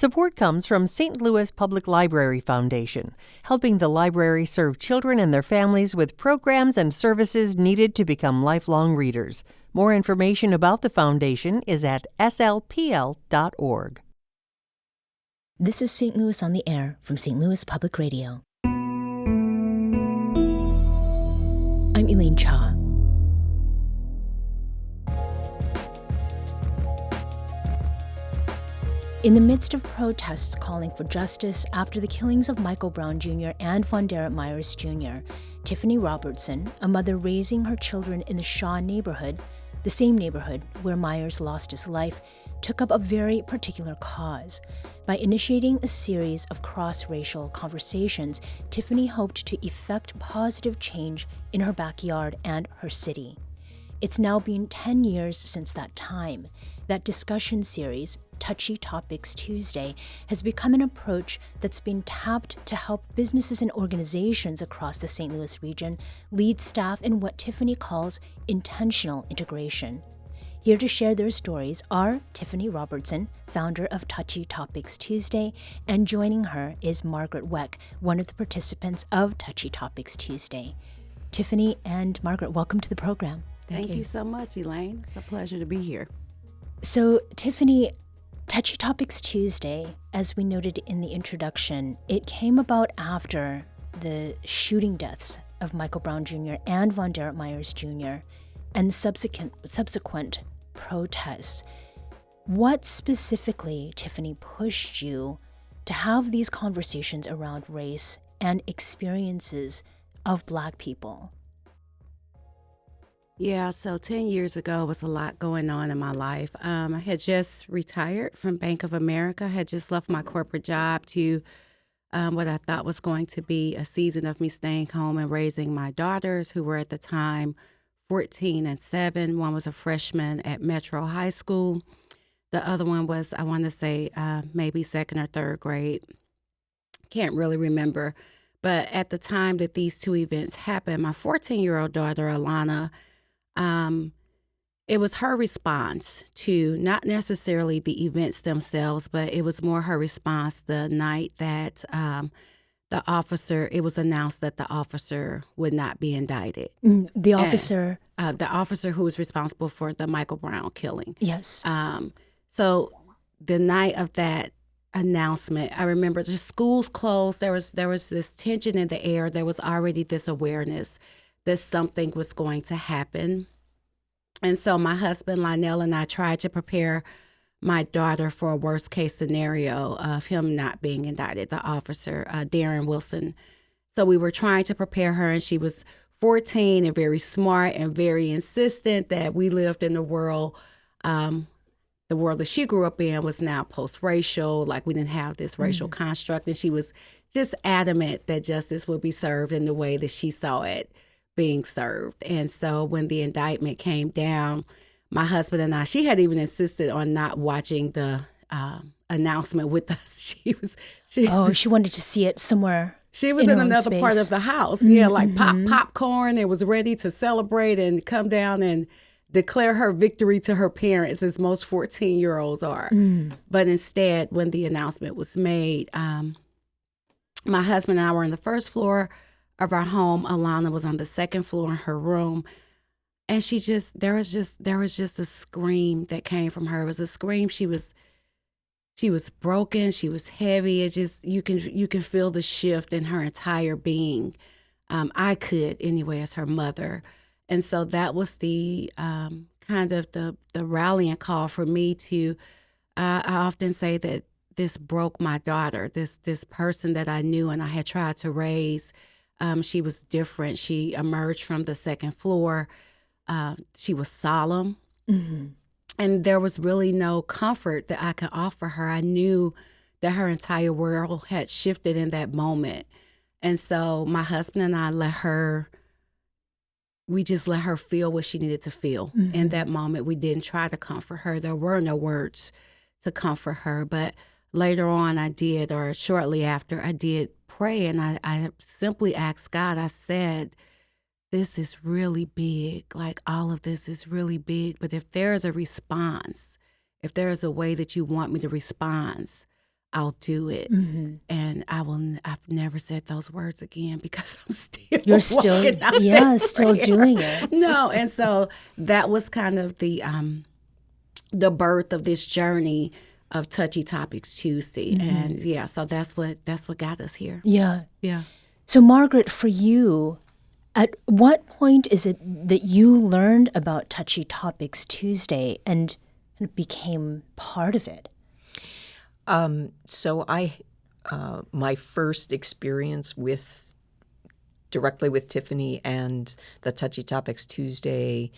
Support comes from St. Louis Public Library Foundation, helping the library serve children and their families with programs and services needed to become lifelong readers. More information about the foundation is at slpl.org. This is St. Louis on the Air from St. Louis Public Radio. I'm Elaine Cha. In the midst of protests calling for justice after the killings of Michael Brown Jr. and VonDerrit Myers Jr., Tiffany Robertson, a mother raising her children in the Shaw neighborhood, the same neighborhood where Myers lost his life, took up a very particular cause. By initiating a series of cross-racial conversations, Tiffany hoped to effect positive change in her backyard and her city. It's now been 10 years since that time. That discussion series, Touchy Topics Tuesday, has become an approach that's been tapped to help businesses and organizations across the St. Louis region lead staff in what Tiffany calls intentional integration. Here to share their stories are Tiffany Robertson, founder of Touchy Topics Tuesday, and joining her is Margaret Weck, one of the participants of Touchy Topics Tuesday. Tiffany and Margaret, welcome to the program. Thank you so much, Elaine. It's a pleasure to be here. So, Tiffany, Touchy Topics Tuesday, as we noted in the introduction, it came about after the shooting deaths of Michael Brown Jr. and VonDerrit Myers Jr. and subsequent protests. What specifically, Tiffany, pushed you to have these conversations around race and experiences of Black people? Yeah, so 10 years ago was a lot going on in my life. I had just retired from Bank of America, had just left my corporate job to what I thought was going to be a season of me staying home and raising my daughters, who were at the time 14 and 7. One was a freshman at Metro High School. The other one was, I want to say, maybe second or third grade. Can't really remember. But at the time that these two events happened, my 14-year-old daughter, Alana, it was her response to not necessarily the events themselves, but it was more her response the night that it was announced that the officer would not be indicted. The officer? The officer who was responsible for the Michael Brown killing. Yes. So the night of that announcement, I remember the schools closed. There was this tension in the air. There was already this awareness that something was going to happen. And so my husband, Lionel, and I tried to prepare my daughter for a worst case scenario of him not being indicted, the officer, Darren Wilson. So we were trying to prepare her, and she was 14 and very smart and very insistent that we lived in the world that she grew up in was now post-racial, like we didn't have this racial construct. And she was just adamant that justice would be served in the way that she saw it being served. And so when the indictment came down, my husband and I, she had even insisted on not watching the announcement with us. She wanted to see it somewhere. She was in another part of the house. Yeah, like popcorn and was ready to celebrate and come down and declare her victory to her parents, as most 14-year-olds are. But instead, when the announcement was made, my husband and I were on the first floor of our home. Alana was on the second floor in her room. And there was just a scream that came from her. It was a scream. She was broken. She was heavy. It just, you can feel the shift in her entire being. I could anyway, as her mother. And so that was the kind of the rallying call for me to, I often say that this broke my daughter, this person that I knew and I had tried to raise. She was different. She emerged from the second floor. She was solemn. And there was really no comfort that I could offer her. I knew that her entire world had shifted in that moment. And so my husband and I we just let her feel what she needed to feel in that moment. We didn't try to comfort her. There were no words to comfort her. But later on or shortly after, I did pray, and I simply asked God, I said, this is really big. Like, all of this is really big. But if there is a response, if there is a way that you want me to respond, I'll do it. Mm-hmm. And I've never said those words again because I'm still You're still, still doing it. No, and so that was kind of the birth of this journey of Touchy Topics Tuesday. Mm-hmm. And so that's what got us here. Yeah. Yeah. So Margaret, for you, at what point is it that you learned about Touchy Topics Tuesday and became part of it? So my first experience directly with Tiffany and the Touchy Topics Tuesday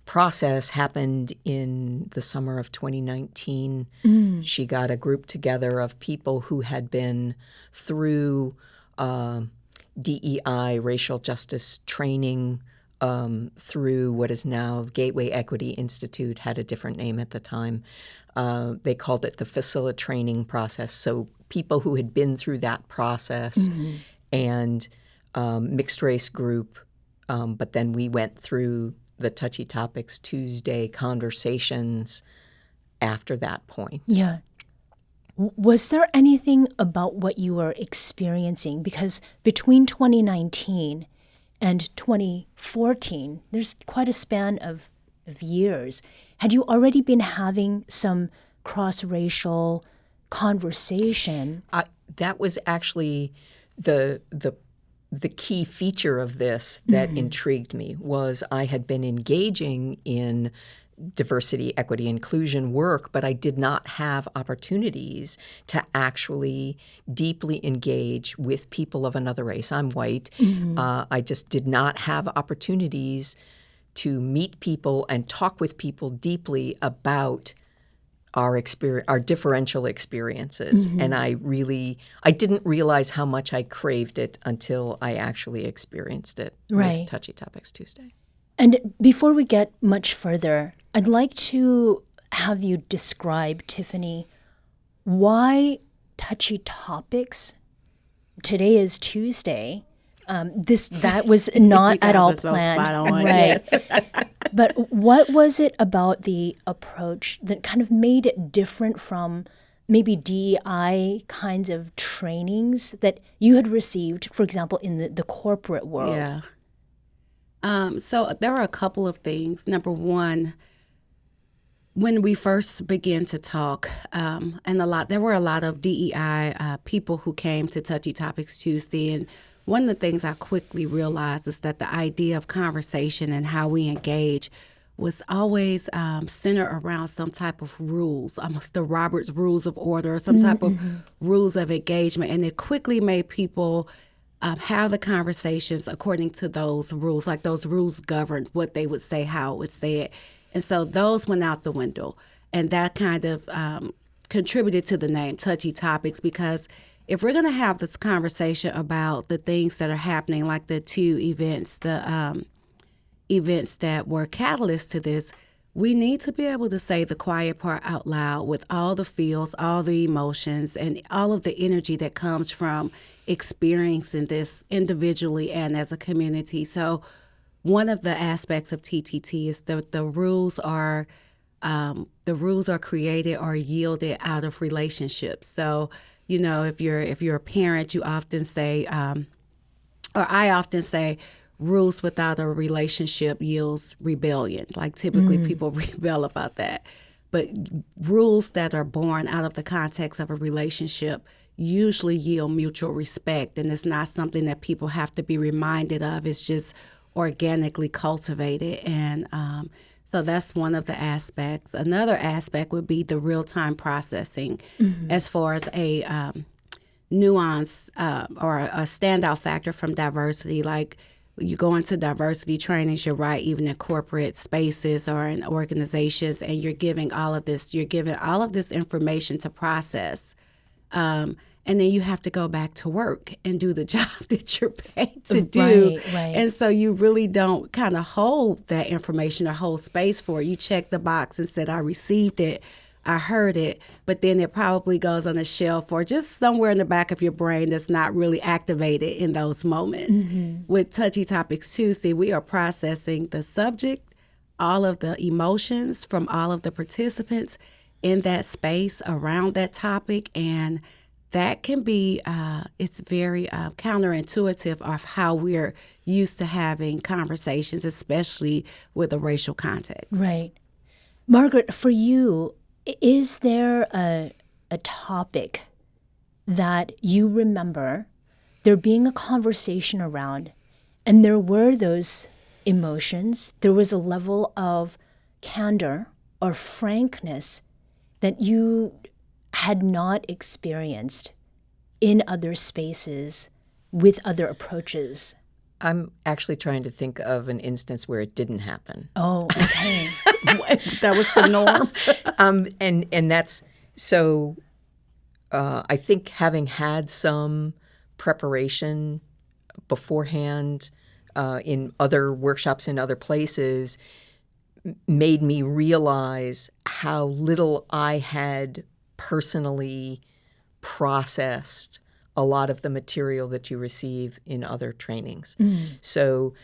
process happened in the summer of 2019. She got a group together of people who had been through DEI, racial justice training, through what is now Gateway Equity Institute, had a different name at the time. They called it the Facilitating Training process. So people who had been through that process and mixed race group, but then we went through the Touchy Topics Tuesday conversations after that point. Yeah. Was there anything about what you were experiencing? Because between 2019 and 2014, there's quite a span of years. Had you already been having some cross-racial conversation? That was actually the key feature of this that intrigued me. Was I had been engaging in diversity, equity, inclusion work, but I did not have opportunities to actually deeply engage with people of another race. I'm white. I just did not have opportunities to meet people and talk with people deeply about our differential experiences. And I didn't realize how much I craved it until I actually experienced it with Touchy Topics Tuesday. And before we get much further, I'd like to have you describe, Tiffany, why Touchy Topics. Today is Tuesday. That was not at all planned. So spot on. Right. Yes. But what was it about the approach that kind of made it different from maybe DEI kinds of trainings that you had received, for example, in the corporate world? Yeah. So there are a couple of things. Number one, when we first began to talk, there were a lot of DEI people who came to Touchy Topics Tuesday, and one of the things I quickly realized is that the idea of conversation and how we engage was always centered around some type of rules, almost the Robert's Rules of Order, or some type of rules of engagement, and it quickly made people have the conversations according to those rules, like those rules governed what they would say, how it would say it. And so those went out the window. And that kind of contributed to the name Touchy Topics, because if we're going to have this conversation about the things that are happening, like the two events, the events that were catalysts to this, we need to be able to say the quiet part out loud with all the feels, all the emotions, and all of the energy that comes from experiencing this individually and as a community. So one of the aspects of TTT is that the rules are created or yielded out of relationships. So, you know, if you're a parent, you often say, or I often say, rules without a relationship yields rebellion. Like typically people rebel about that. But rules that are born out of the context of a relationship usually yield mutual respect, and it's not something that people have to be reminded of. It's just organically cultivated, and so that's one of the aspects. Another aspect would be the real-time processing, as far as a nuance or a standout factor from diversity. Like you go into diversity trainings, you're right, even in corporate spaces or in organizations, and you're giving all of this information to process. And then you have to go back to work and do the job that you're paid to do. Right. And so you really don't kind of hold that information or hold space for it. You check the box and said, I received it, I heard it, but then it probably goes on a shelf or just somewhere in the back of your brain that's not really activated in those moments. With Touchy Topics Tuesday, we are processing the subject, all of the emotions from all of the participants, in that space around that topic, and that can be, it's very counterintuitive of how we're used to having conversations, especially with a racial context. Right. Margaret, for you, is there a topic that you remember there being a conversation around, and there were those emotions, there was a level of candor or frankness that you had not experienced in other spaces with other approaches? I'm actually trying to think of an instance where it didn't happen. Oh, okay. That was the norm. And that's so. I think having had some preparation beforehand in other workshops in other places made me realize how little I had personally processed a lot of the material that you receive in other trainings. So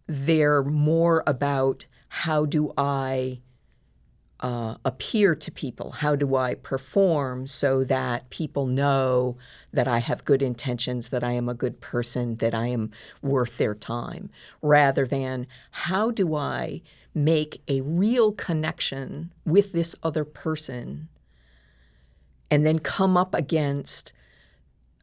they're more about how do I appear to people? How do I perform so that people know that I have good intentions, that I am a good person, that I am worth their time, rather than how do I make a real connection with this other person and then come up against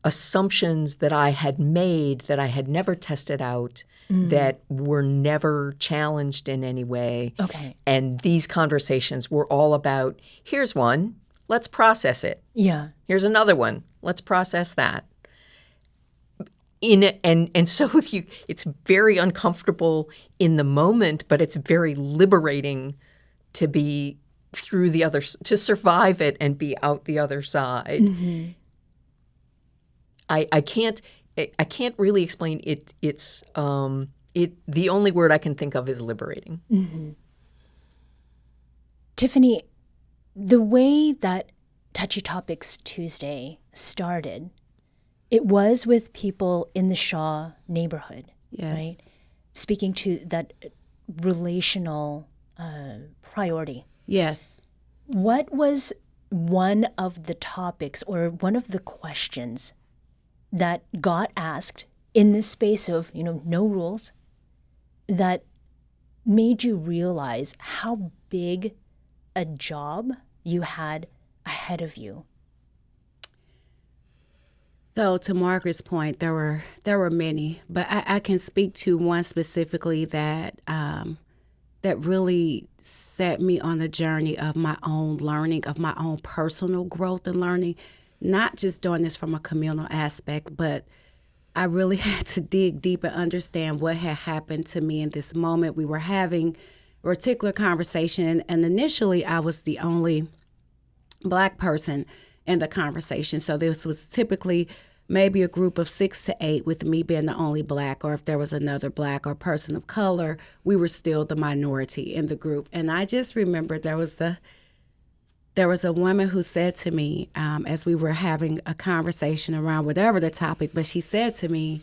assumptions that I had made that I had never tested out, that were never challenged in any way. Okay. And these conversations were all about, here's one, let's process it. Yeah. Here's another one, let's process that. And so it's very uncomfortable in the moment, but it's very liberating to be through the other, to survive it and be out the other side. Mm-hmm. I can't really explain it. It's the only word I can think of is liberating. Mm-hmm. Tiffany, the way that Touchy Topics Tuesday started, it was with people in the Shaw neighborhood, Yes. right? Speaking to that relational priority. Yes. What was one of the topics or one of the questions that got asked in this space of, no rules, that made you realize how big a job you had ahead of you? So to Margaret's point, there were many, but I can speak to one specifically that that really set me on a journey of my own learning, of my own personal growth and learning, not just doing this from a communal aspect, but I really had to dig deep and understand what had happened to me in this moment. We were having a particular conversation, and initially I was the only Black person in the conversation. So this was typically maybe a group of 6 to 8, with me being the only Black, or if there was another Black or person of color, we were still the minority in the group. And I just remember there was a woman who said to me, as we were having a conversation around whatever the topic, but she said to me,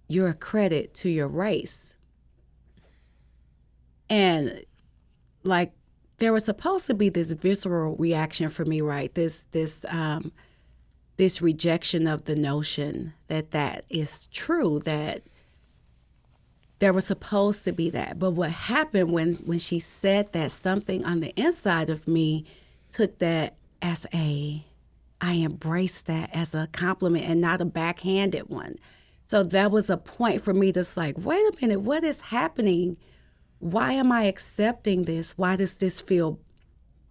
"You're a credit to your race." And like, there was supposed to be this visceral reaction for me, right? This rejection of the notion that is true, that there was supposed to be that. But what happened when she said that, something on the inside of me took that as I embraced that as a compliment and not a backhanded one. So that was a point for me that's like, wait a minute, what is happening? Why am I accepting this? Why does this feel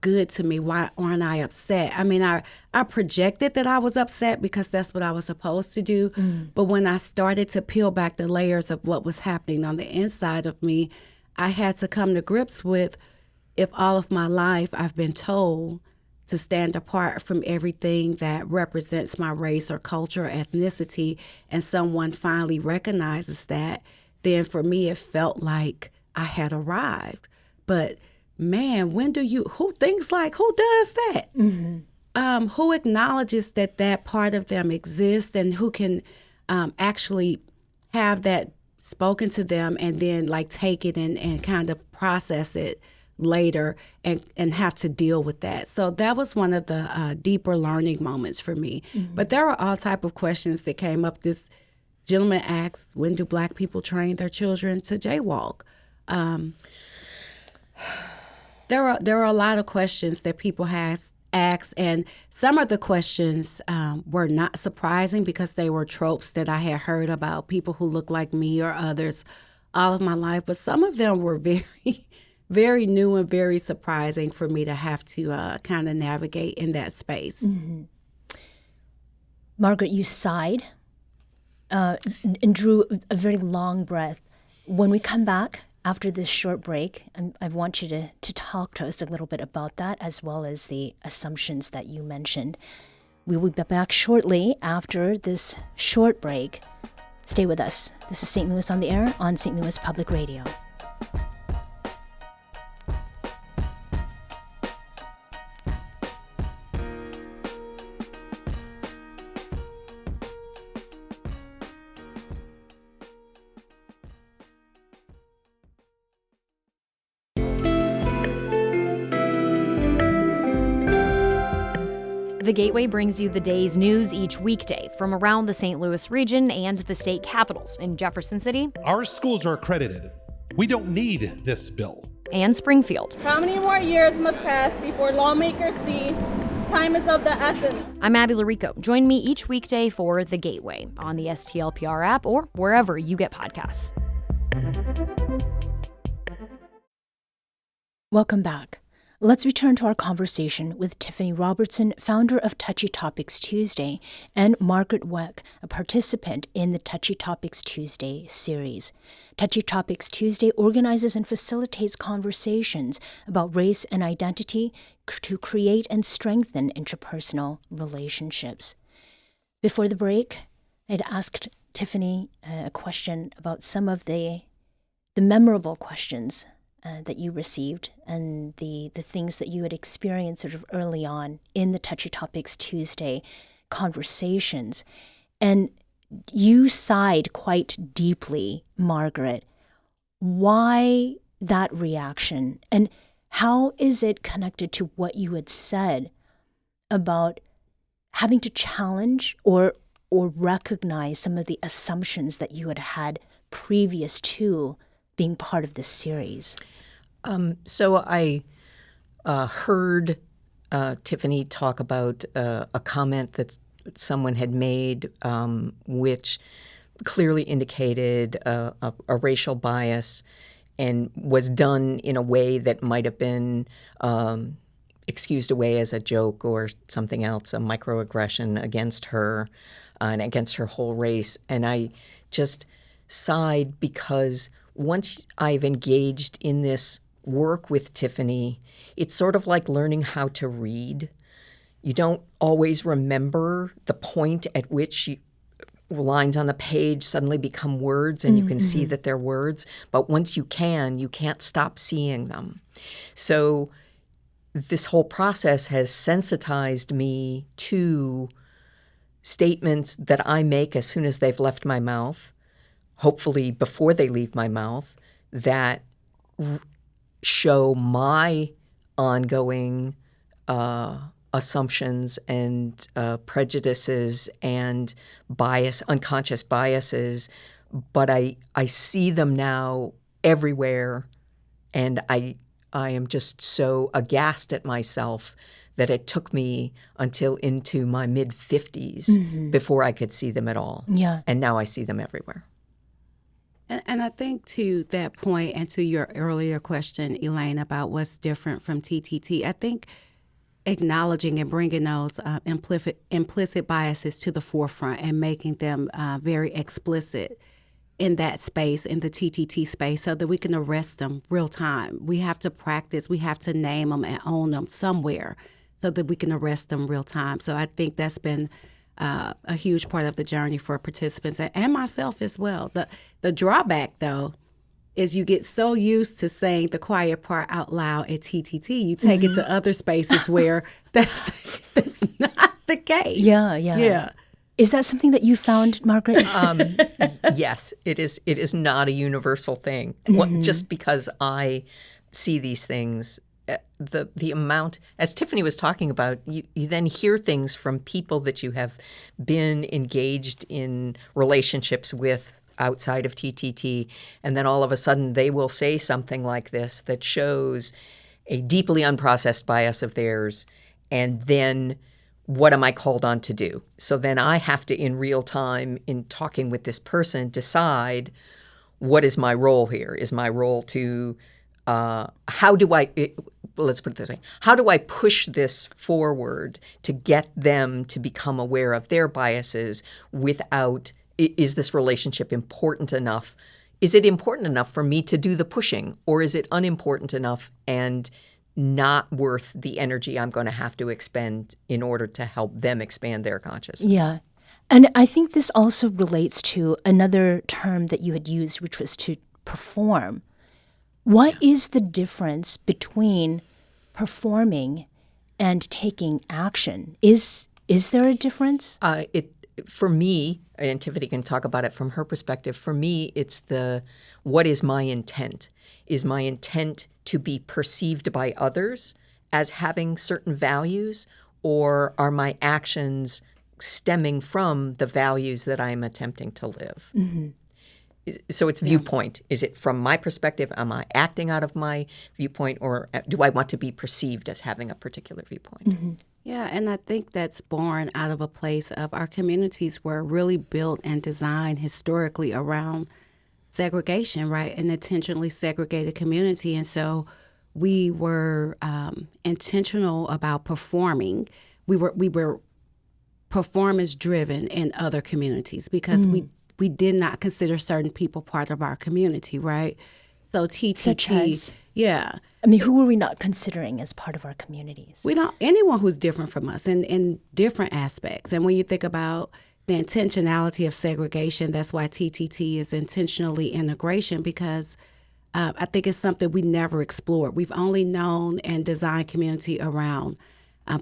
good to me? Why aren't I upset? I mean, I projected that I was upset because that's what I was supposed to do. But when I started to peel back the layers of what was happening on the inside of me, I had to come to grips with, if all of my life I've been told to stand apart from everything that represents my race or culture or ethnicity, and someone finally recognizes that, then for me it felt like I had arrived. But man, who does that? Mm-hmm. Who acknowledges that part of them exists, and who can actually have that spoken to them and then like take it and kind of process it later and have to deal with that. So that was one of the deeper learning moments for me. Mm-hmm. But there were all type of questions that came up. This gentleman asked, when do Black people train their children to jaywalk? There are a lot of questions that people ask, and some of the questions were not surprising because they were tropes that I had heard about people who look like me or others all of my life. But some of them were very, very new and very surprising for me to have to kind of navigate in that space. Mm-hmm. Margaret, you sighed and drew a very long breath. When we come back after this short break, I want you to talk to us a little bit about that, as well as the assumptions that you mentioned. We will be back shortly after this short break. Stay with us. This is St. Louis on the Air on St. Louis Public Radio. The Gateway brings you the day's news each weekday from around the St. Louis region and the state capitals in Jefferson City. Our schools are accredited. We don't need this bill. And Springfield. How many more years must pass before lawmakers see time is of the essence? I'm Abby Larico. Join me each weekday for The Gateway on the STLPR app or wherever you get podcasts. Welcome back. Let's return to our conversation with Tiffany Robertson, founder of Touchy Topics Tuesday, and Margaret Weck, a participant in the Touchy Topics Tuesday series. Touchy Topics Tuesday organizes and facilitates conversations about race and identity to create and strengthen interpersonal relationships. Before the break, I'd asked Tiffany a question about some of the memorable questions that you received and the things that you had experienced sort of early on in the Touchy Topics Tuesday conversations. And you sighed quite deeply, Margaret. Why that reaction? And how is it connected to what you had said about having to challenge or recognize some of the assumptions that you had had previous to being part of this series? So I heard Tiffany talk about a comment that someone had made, which clearly indicated a racial bias and was done in a way that might have been excused away as a joke or something else, a microaggression against her and against her whole race. And I just sighed because once I've engaged in this work with Tiffany, it's sort of like learning how to read. You don't always remember the point at which lines on the page suddenly become words and you can see that they're words. But once you can't stop seeing them. So this whole process has sensitized me to statements that I make as soon as they've left my mouth, hopefully before they leave my mouth, that show my ongoing assumptions and prejudices and unconscious biases, but I see them now everywhere, and I am just so aghast at myself that it took me until into my mid-50s before I could see them at all. Yeah. And now I see them everywhere. And I think to that point and to your earlier question, Elaine, about what's different from TTT, I think acknowledging and bringing those implicit biases to the forefront and making them very explicit in that space, in the TTT space, so that we can arrest them real time. We have to practice. We have to name them and own them somewhere so that we can arrest them real time. So I think that's been a huge part of the journey for participants and myself as well. The drawback, though, is you get so used to saying the quiet part out loud at TTT, you take it to other spaces where that's not the case. Yeah. Is that something that you found, Margaret? Yes, it is. It is not a universal thing. Just because I see these things, the amount, as Tiffany was talking about, you then hear things from people that you have been engaged in relationships with outside of TTT, and then all of a sudden they will say something like this that shows a deeply unprocessed bias of theirs, and then what am I called on to do? So then I have to, in real time, in talking with this person, decide what is my role here? Is my role to, let's put it this way, how do I push this forward to get them to become aware of their biases without, is this relationship important enough? Is it important enough for me to do the pushing, or is it unimportant enough and not worth the energy I'm going to have to expend in order to help them expand their consciousness? Yeah. And I think this also relates to another term that you had used, which was to perform. What is the difference between performing and taking action? Is there a difference? For me, and Tiffany can talk about it from her perspective, for me, it's what is my intent? Is my intent to be perceived by others as having certain values, or are my actions stemming from the values that I'm attempting to live? Mm-hmm. So it's viewpoint. Is it from my perspective? Am I acting out of my viewpoint, or do I want to be perceived as having a particular viewpoint? Mm-hmm. Yeah, and I think that's born out of a place of our communities were really built and designed historically around segregation, right? An intentionally segregated community. And so we were intentional about performing. We were performance driven in other communities because we did not consider certain people part of our community, right? So TTT, such as? Yeah. I mean, who were we not considering as part of our communities? We don't, anyone who's different from us in different aspects. And when you think about the intentionality of segregation, that's why TTT is intentionally integration, because I think it's something we never explored. We've only known and designed community around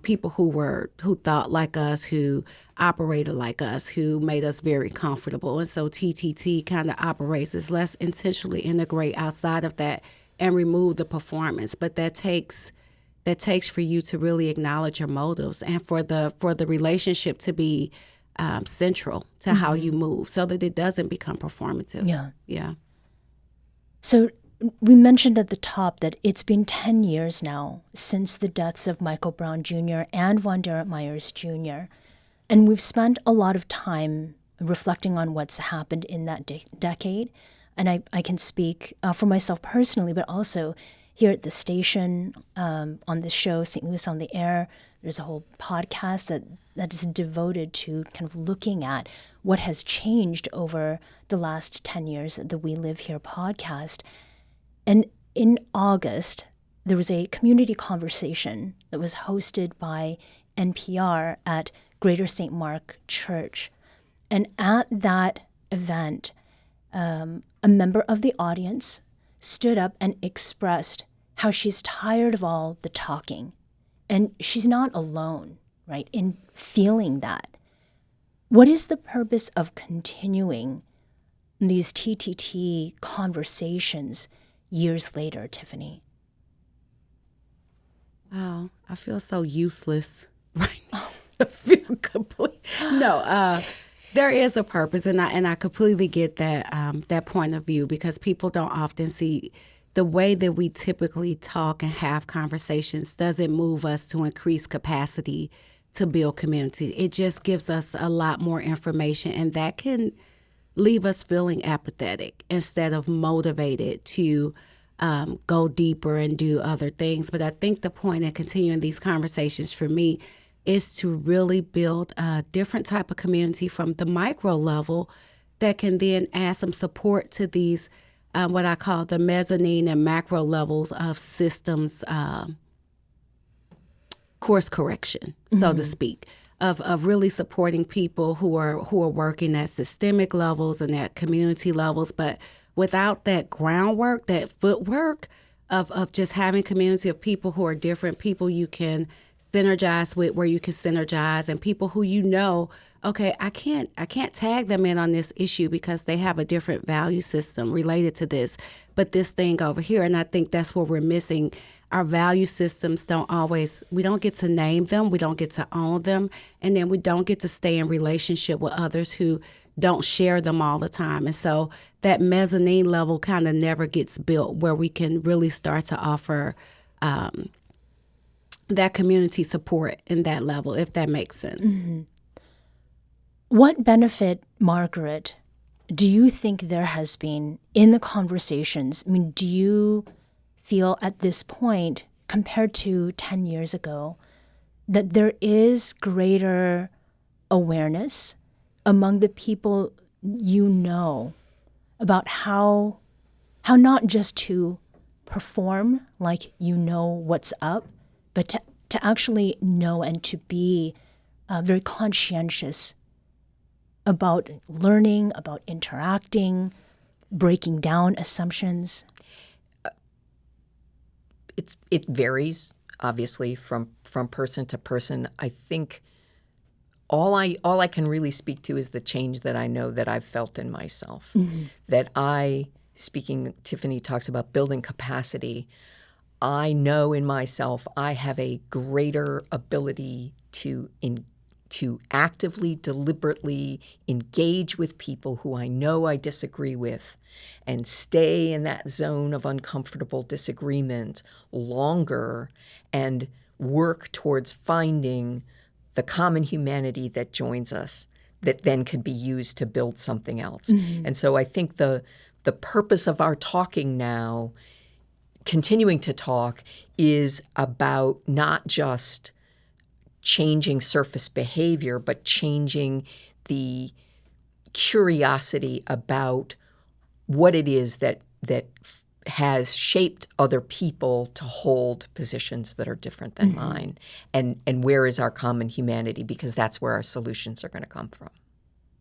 people who thought like us, who operated like us, who made us very comfortable. And so TTT kind of operates as let's intentionally integrate outside of that and remove the performance. But that takes for you to really acknowledge your motives and for the relationship to be central to how you move, so that it doesn't become performative. Yeah. So we mentioned at the top that it's been 10 years now since the deaths of Michael Brown Jr. and VonDerrit Myers Jr. And we've spent a lot of time reflecting on what's happened in that decade. And I can speak for myself personally, but also here at the station, on this show, St. Louis on the Air, there's a whole podcast that is devoted to kind of looking at what has changed over the last 10 years of the We Live Here podcast. And in August, there was a community conversation that was hosted by NPR at Greater St. Mark Church. And at that event, a member of the audience stood up and expressed how she's tired of all the talking. And she's not alone, right, in feeling that. What is the purpose of continuing these TTT conversations years later, Tiffany? Wow, I feel so useless right now. I feel complete. No, there is a purpose, and I completely get that point of view, because people don't often see the way that we typically talk and have conversations doesn't move us to increase capacity to build community. It just gives us a lot more information, and that can leave us feeling apathetic instead of motivated to go deeper and do other things. But I think the point in continuing these conversations for me is to really build a different type of community from the micro level that can then add some support to these, what I call the mezzanine and macro levels of systems course correction, so to speak, of really supporting people who are working at systemic levels and at community levels. But without that groundwork, that footwork of just having community of people who are different, people you can synergize with, where you can synergize, and people who you know, okay, I can't tag them in on this issue because they have a different value system related to this, but this thing over here, and I think that's what we're missing. Our value systems we don't get to name them, we don't get to own them, and then we don't get to stay in relationship with others who don't share them all the time. And so that mezzanine level kind of never gets built where we can really start to offer that community support in that level, if that makes sense. Mm-hmm. What benefit, Margaret, do you think there has been in the conversations? I mean, do you feel at this point, compared to 10 years ago, that there is greater awareness among the people you know about how not just to perform like you know what's up, but to actually know and to be very conscientious about learning, about interacting, breaking down assumptions? It varies, obviously, from person to person. I think all I can really speak to is the change that I know that I've felt in myself. Mm-hmm. That Tiffany talks about building capacity. I know in myself I have a greater ability to actively, deliberately engage with people who I know I disagree with and stay in that zone of uncomfortable disagreement longer and work towards finding the common humanity that joins us that then could be used to build something else. Mm-hmm. And so I think the purpose of our talking now, continuing to talk, is about not just changing surface behavior, but changing the curiosity about what it is that has shaped other people to hold positions that are different than mm-hmm. mine, and where is our common humanity, because that's where our solutions are going to come from.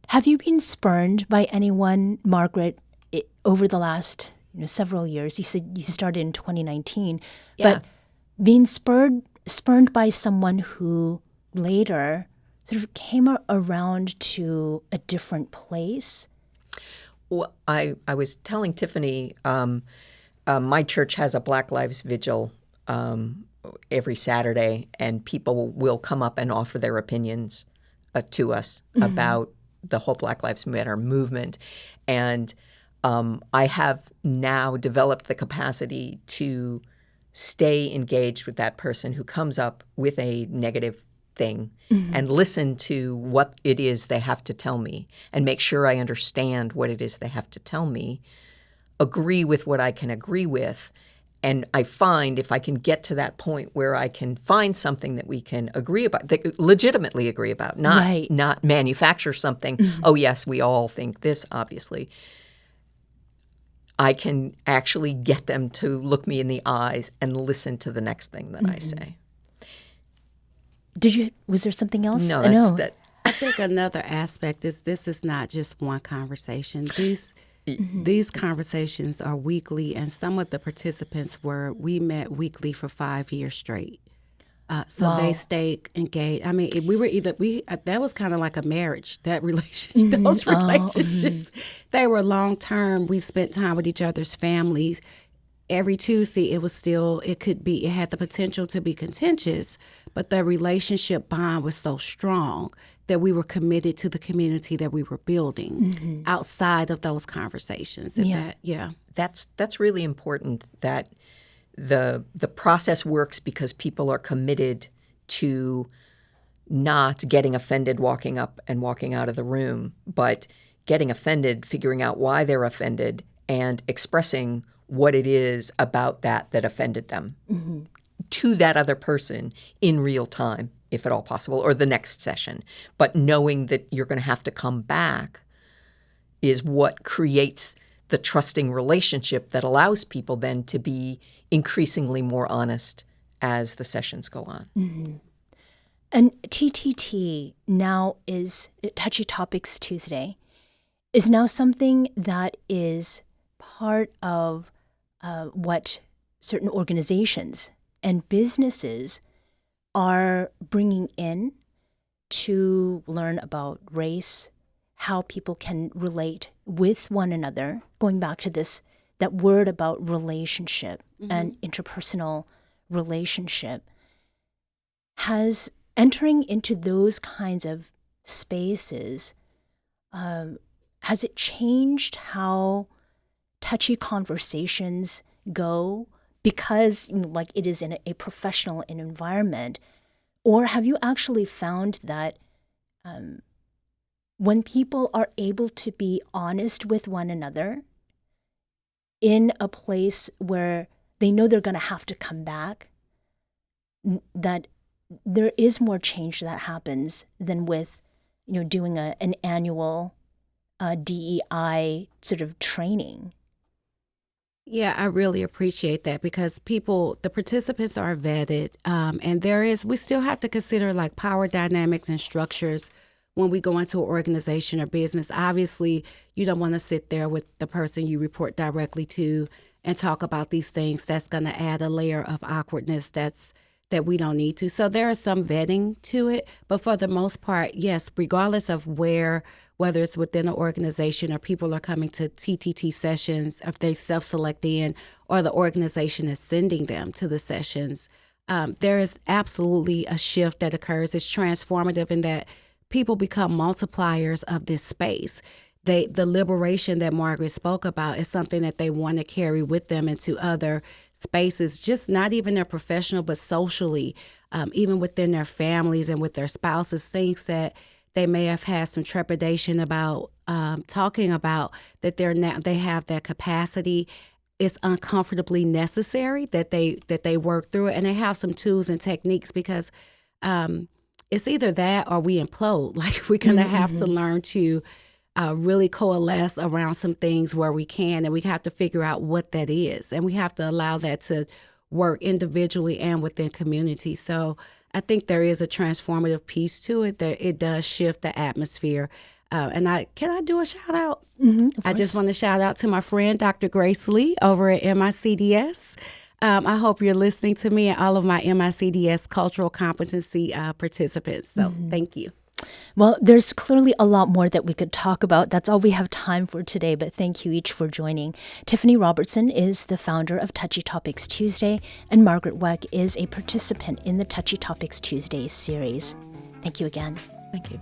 Have you been spurned by anyone, Margaret, over the last several years? You said you started in 2019, yeah. But being spurned by someone who later sort of came around to a different place? Well, I was telling Tiffany, my church has a Black Lives Vigil every Saturday, and people will come up and offer their opinions to us mm-hmm. about the whole Black Lives Matter movement. And I have now developed the capacity to stay engaged with that person who comes up with a negative thing mm-hmm. and listen to what it is they have to tell me and make sure I understand what it is they have to tell me, agree with what I can agree with. And I find if I can get to that point where I can find something that we can agree about, that legitimately agree about, not manufacture something, mm-hmm. oh, yes, we all think this, obviously. I can actually get them to look me in the eyes and listen to the next thing that mm-hmm. I say. Was there something else? No, that's that. I think another aspect is this is not just one conversation. These conversations are weekly, and some of the participants we met weekly for 5 years straight. So wow. They stayed engaged. I mean, that was kind of like a marriage, that relationship, mm-hmm. those relationships. Mm-hmm. They were long-term. We spent time with each other's families. Every Tuesday, it had the potential to be contentious, but the relationship bond was so strong that we were committed to the community that we were building mm-hmm. outside of those conversations. That's really important, that the process works because people are committed to not getting offended walking up and walking out of the room, but getting offended, figuring out why they're offended, and expressing what it is about that offended them mm-hmm. to that other person in real time, if at all possible, or the next session. But knowing that you're going to have to come back is what creates the trusting relationship that allows people then to be increasingly more honest as the sessions go on. Mm-hmm. And TTT now is Touchy Topics Tuesday, is now something that is part of what certain organizations and businesses are bringing in to learn about race, how people can relate with one another, going back to that word about relationship and interpersonal relationship, has entering into those kinds of spaces, has it changed how touchy conversations go because like it is in a professional environment? Or have you actually found that when people are able to be honest with one another in a place where they know they're going to have to come back, that there is more change that happens than with, doing an annual DEI sort of training? Yeah, I really appreciate that because the participants are vetted, and we still have to consider like power dynamics and structures when we go into an organization or business. Obviously, you don't want to sit there with the person you report directly to and talk about these things. That's going to add a layer of awkwardness that we don't need to. So there is some vetting to it, but for the most part, yes, regardless of whether it's within an organization or people are coming to TTT sessions, if they self-select in or the organization is sending them to the sessions, there is absolutely a shift that occurs. It's transformative in that people become multipliers of this space. The liberation that Margaret spoke about is something that they want to carry with them into other spaces, just not even their professional, but socially, even within their families and with their spouses, things that they may have had some trepidation about talking about, that they have that capacity. It's uncomfortably necessary that they work through it, and they have some tools and techniques because it's either that or we implode. Like we're gonna have to learn to really coalesce around some things where we can, and we have to figure out what that is, and we have to allow that to work individually and within community. So I think there is a transformative piece to it, that it does shift the atmosphere. Can I do a shout out? I just want to shout out to my friend, Dr. Grace Lee over at MICDS. I hope you're listening to me and all of my MICDS cultural competency participants. So thank you. Well, there's clearly a lot more that we could talk about. That's all we have time for today, but thank you each for joining. Tiffany Robertson is the founder of Touchy Topics Tuesday, and Margaret Weck is a participant in the Touchy Topics Tuesday series. Thank you again. Thank you.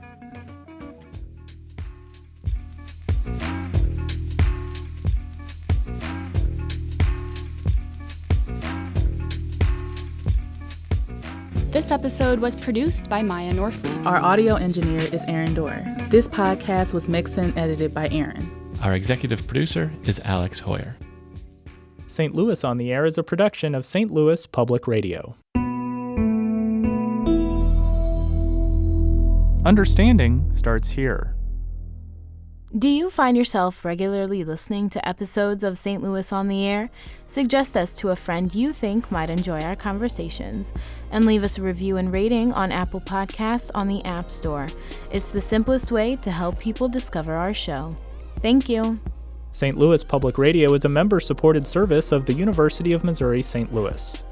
This episode was produced by Maya Norfleet. Our audio engineer is Aaron Dorr. This podcast was mixed and edited by Aaron. Our executive producer is Alex Hoyer. St. Louis on the Air is a production of St. Louis Public Radio. Understanding starts here. Do you find yourself regularly listening to episodes of St. Louis on the Air? Suggest us to a friend you think might enjoy our conversations, and leave us a review and rating on Apple Podcasts on the App Store. It's the simplest way to help people discover our show. Thank you. St. Louis Public Radio is a member-supported service of the University of Missouri St. Louis.